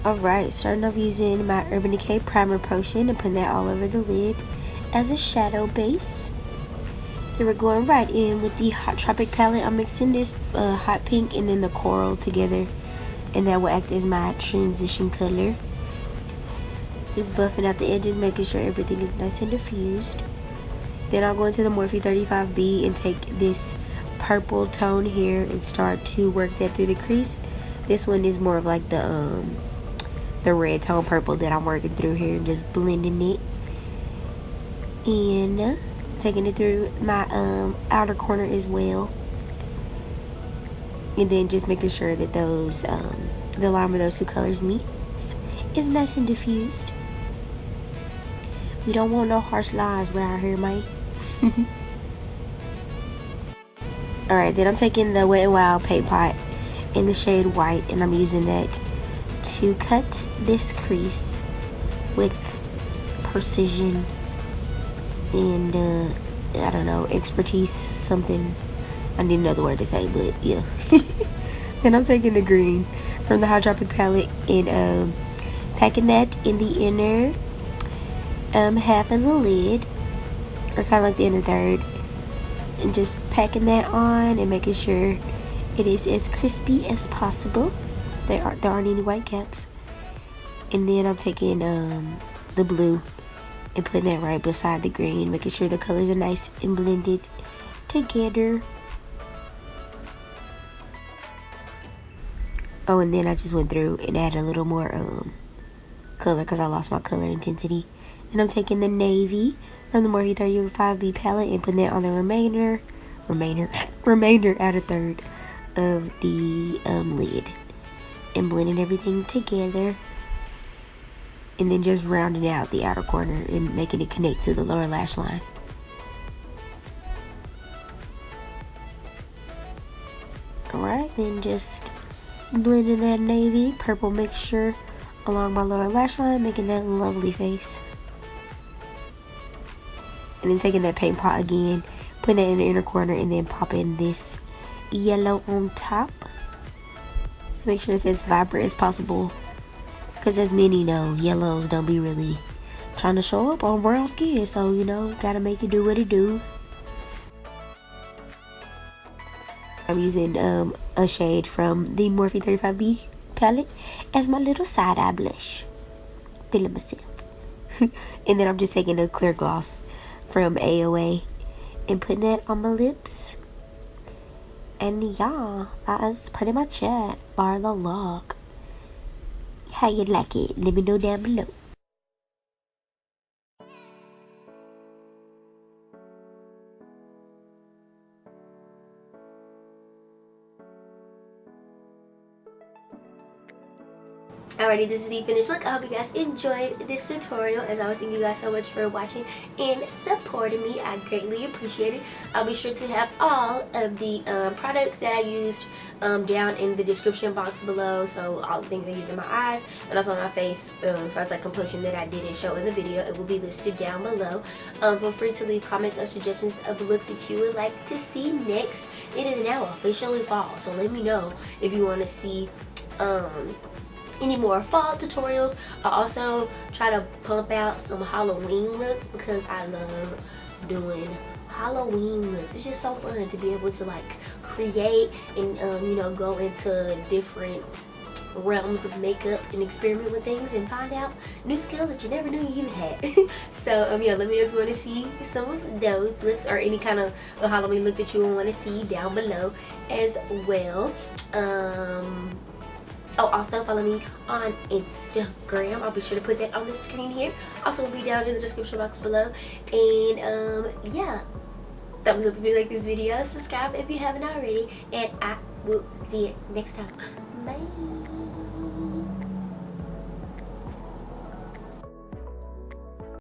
Alright, starting off using my Urban Decay Primer Potion and putting that all over the lid as a shadow base. Then we're going right in with the Hot Tropic palette. I'm mixing this hot pink and then the coral together, and that will act as my transition color. Just buffing out the edges, making sure everything is nice and diffused. Then I'll go into the Morphe 35B and take this purple tone here and start to work that through the crease. This one is more of like the red tone purple that I'm working through here, and just blending it and taking it through my outer corner as well, and then just making sure that those the line where those two colors meet is nice and diffused. We don't want no harsh lines right here, man. Alright, then I'm taking the Wet n Wild paint pot in the shade white, and I'm using that to cut this crease with precision and I don't know, expertise, something. I need another word to say, but yeah. Then I'm taking the green from the Hot Tropic palette and packing that in the inner half of the lid, or kind of like the inner third, and just packing that on and making sure it is as crispy as possible. There aren't any white caps. And then I'm taking the blue and putting that right beside the green, making sure the colors are nice and blended together. Oh, and then I just went through and added a little more color because I lost my color intensity. Then I'm taking the navy from the Morphe 35B palette and putting that on the remainder outer third of the lid, and blending everything together, and then just rounding out the outer corner and making it connect to the lower lash line. Alright, then just blending that navy purple mixture along my lower lash line, making that lovely face. And then taking that paint pot again, putting that in the inner corner, and then popping this yellow on top. Make sure it's as vibrant as possible, because as many know, yellows don't be really trying to show up on brown skin, so you know, gotta make it do what it do. I'm using a shade from the Morphe 35B palette as my little side eye blush. Feeling myself. And then I'm just taking a clear gloss from AOA and putting that on my lips. And yeah, that is pretty much it for the look. How you like it? Let me know down below. Alrighty, this is the finished look. I hope you guys enjoyed this tutorial. As always, thank you guys so much for watching and supporting me. I greatly appreciate it. I'll be sure to have all of the products that I used down in the description box below. So all the things I used in my eyes and also on my face, as far as like complexion that I didn't show in the video, it will be listed down below. Feel free to leave comments or suggestions of the looks that you would like to see next. It is now officially fall, so let me know if you want to see any more fall tutorials. I also try to pump out some Halloween looks because I love doing Halloween looks. It's just so fun to be able to like create and you know, go into different realms of makeup and experiment with things and find out new skills that you never knew you had. So yeah, let me know if you want to see some of those looks or any kind of Halloween look that you want to see down below as well. Oh, also follow me on Instagram. I'll be sure to put that on the screen here. Also will be down in the description box below. And yeah, thumbs up if you like this video. Subscribe if you haven't already. And I will see you next time. Bye.